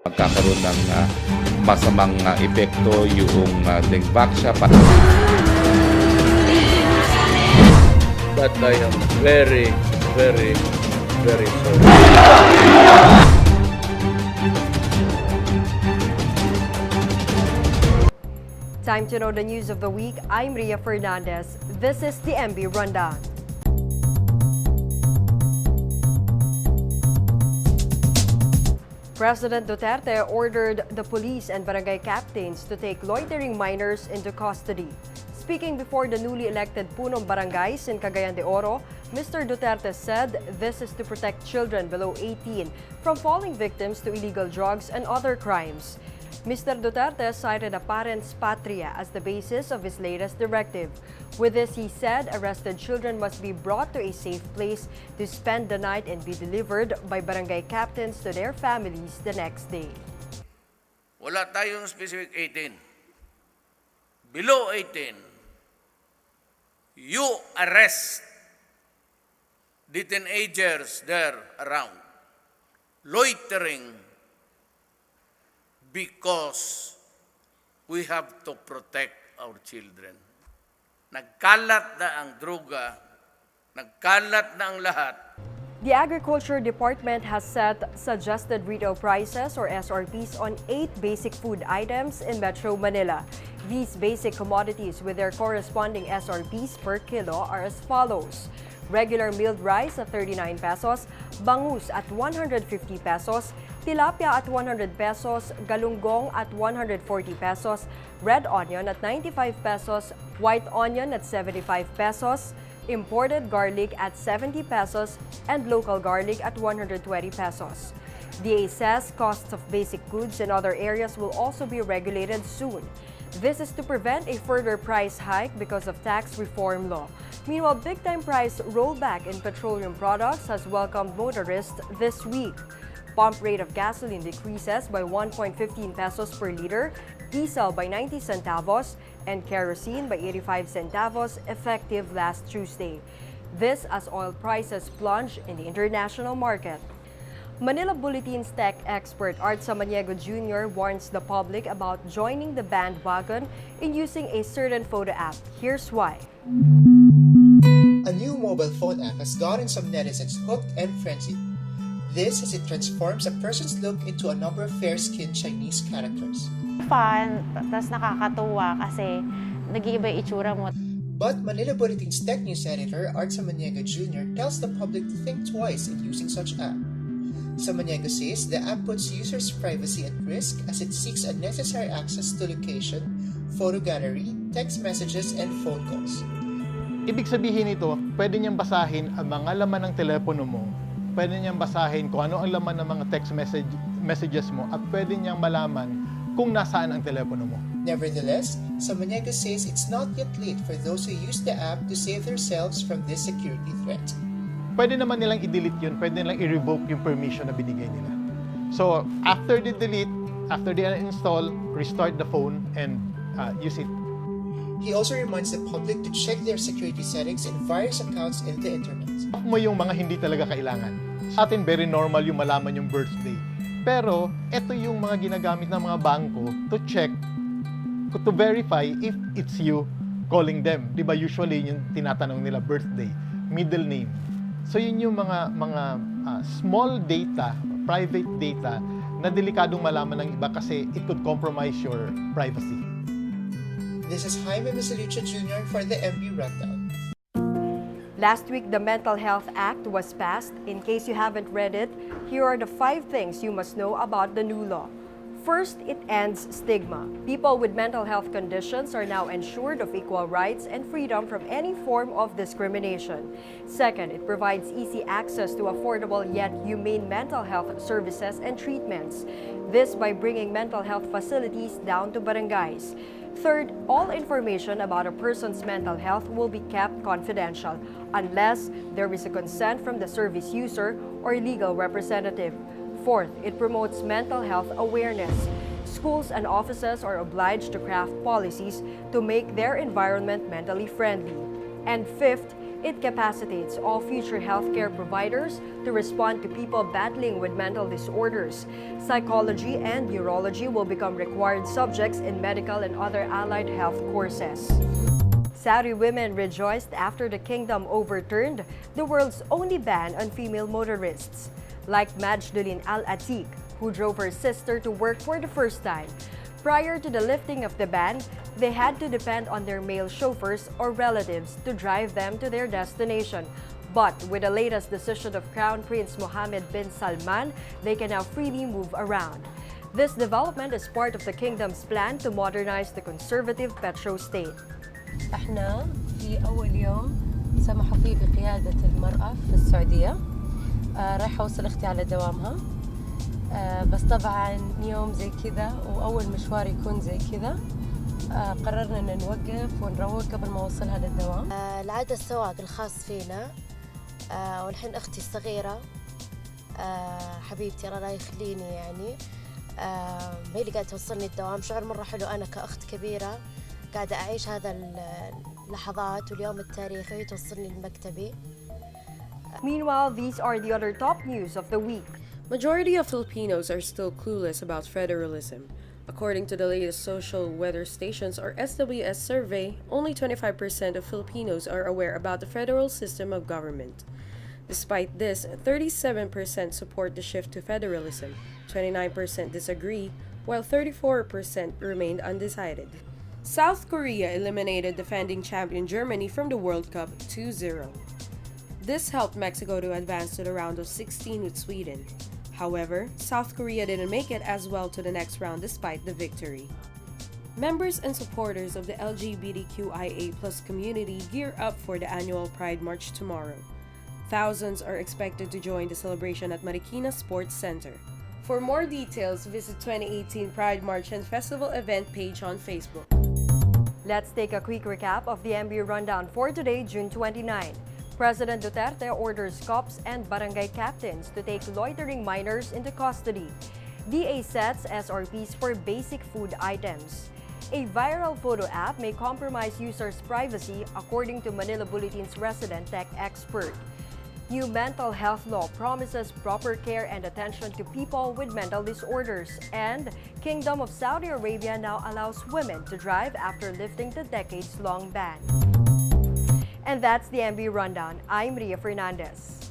Magkakaroon ng masamang epekto yung Dengvaxia. But I am very, very, very sorry. Time to know the news of the week. I'm Ria Fernandez. This is the MB Rundown. President Duterte ordered the police and barangay captains to take loitering minors into custody. Speaking before the newly elected Punong Barangays in Cagayan de Oro, Mr. Duterte said this is to protect children below 18 from falling victims to illegal drugs and other crimes. Mr. Duterte cited a parens patria as the basis of his latest directive. With this, he said arrested children must be brought to a safe place to spend the night and be delivered by barangay captains to their families the next day. Wala tayong specific 18. Below 18, you arrest the teenagers there around, loitering, because we have to protect our children. Nagkalat na ang droga, nagkalat na ang lahat. The Agriculture Department has set suggested retail prices or SRPs on 8 basic food items in Metro Manila. These basic commodities with their corresponding SRPs per kilo are as follows. Regular milled rice at 39 pesos, bangus at 150 pesos, tilapia at 100 pesos, galunggong at 140 pesos, red onion at 95 pesos, white onion at 75 pesos, imported garlic at 70 pesos, and local garlic at 120 pesos. DA says costs of basic goods in other areas will also be regulated soon. This is to prevent a further price hike because of tax reform law. Meanwhile, big-time price rollback in petroleum products has welcomed motorists this week. Pump rate of gasoline decreases by 1.15 pesos per liter, diesel by 90 centavos, and kerosene by 85 centavos effective last Tuesday. This as oil prices plunge in the international market. Manila Bulletin's tech expert Art Samaniego Jr. warns the public about joining the bandwagon in using a certain photo app. Here's why. A new mobile phone app has gotten some netizens hooked and frenzied. This as it transforms a person's look into a number of fair-skinned Chinese characters. Fun, tas nakakatuwa kasi nag-iiba yung itsura mo. But Manila Bulletin's tech news editor Art Samaniego Jr. tells the public to think twice in using such app. Samaniego says the app puts users' privacy at risk as it seeks unnecessary access to location, photo gallery, text messages, and phone calls. Ibig sabihin nito, pwede niyang basahin ang mga laman ng telepono mo, pwede niyang basahin kung ano ang laman ng mga text messages mo, at pwede niyang malaman kung nasaan ang telepono mo. Nevertheless, Samaniego says it's not yet late for those who use the app to save themselves from this security threat. Pwede naman nilang i-delete yun, pwede nilang i-revoke yung permission na binigay nila. So, after they delete, after they uninstall, restart the phone and use it. He also reminds the public to check their security settings in various accounts in the internet. Off mo yung mga hindi talaga kailangan. Sa atin, very normal yung malaman yung birthday. Pero, ito yung mga ginagamit ng mga bangko to check, to verify if it's you calling them. Diba usually yung tinatanong nila birthday, middle name. So yun yung mga small data, private data na delikadong malaman ng iba kasi it could compromise your privacy. This is Jaime Misalucha Jr. for the MB Rundown. Last week, the Mental Health Act was passed. In case you haven't read it, here are the 5 things you must know about the new law. First, it ends stigma. People with mental health conditions are now ensured of equal rights and freedom from any form of discrimination. Second, it provides easy access to affordable yet humane mental health services and treatments. This by bringing mental health facilities down to barangays. Third, all information about a person's mental health will be kept confidential unless there is a consent from the service user or legal representative. Fourth, it promotes mental health awareness. Schools and offices are obliged to craft policies to make their environment mentally friendly. And fifth, It capacitates all future healthcare providers to respond to people battling with mental disorders. Psychology and neurology will become required subjects in medical and other allied health courses. Saudi women rejoiced after the kingdom overturned the world's only ban on female motorists. Like Majdulin Al-Atiq, who drove her sister to work for the first time. Prior to the lifting of the ban, they had to depend on their male chauffeurs or relatives to drive them to their destination. But with the latest decision of Crown Prince Mohammed bin Salman, they can now freely move around. This development is part of the kingdom's plan to modernize the conservative petro state. احنا في أول يوم سمحوا فيه بقيادة المرأة في السعودية. رايحة أوصل أختي على دوامها. بس طبعا يوم زي كذا وأول مشوار يكون زي كذا قررنا إن نوقف ونروق قبل ما أوصلها للدوام. العادة السواق الخاص فينا والحين أختي الصغيرة حبيبتي الله يخليني يعني هي اللي قاعدة توصلني الدوام. شعور مرة حلو أنا كأخت كبيرة قاعدة أعيش هذا اللحظات واليوم التاريخي وهي توصلني لمكتبي. Meanwhile, these are the other top news of the week. Majority of Filipinos are still clueless about federalism. According to the latest social weather stations or SWS survey, only 25% of Filipinos are aware about the federal system of government. Despite this, 37% support the shift to federalism, 29% disagree, while 34% remained undecided. South Korea eliminated defending champion Germany from the World Cup 2-0. This helped Mexico to advance to the round of 16 with Sweden. However, South Korea didn't make it as well to the next round despite the victory. Members and supporters of the LGBTQIA+ community gear up for the annual Pride March tomorrow. Thousands are expected to join the celebration at Marikina Sports Center. For more details, visit 2018 Pride March and Festival event page on Facebook. Let's take a quick recap of the MB rundown for today, June 29. President Duterte orders cops and barangay captains to take loitering minors into custody. DA sets SRPs for basic food items. A viral photo app may compromise users' privacy, according to Manila Bulletin's resident tech expert. New mental health law promises proper care and attention to people with mental disorders. And Kingdom of Saudi Arabia now allows women to drive after lifting the decades-long ban. And that's the MB Rundown. I'm Ria Fernandez.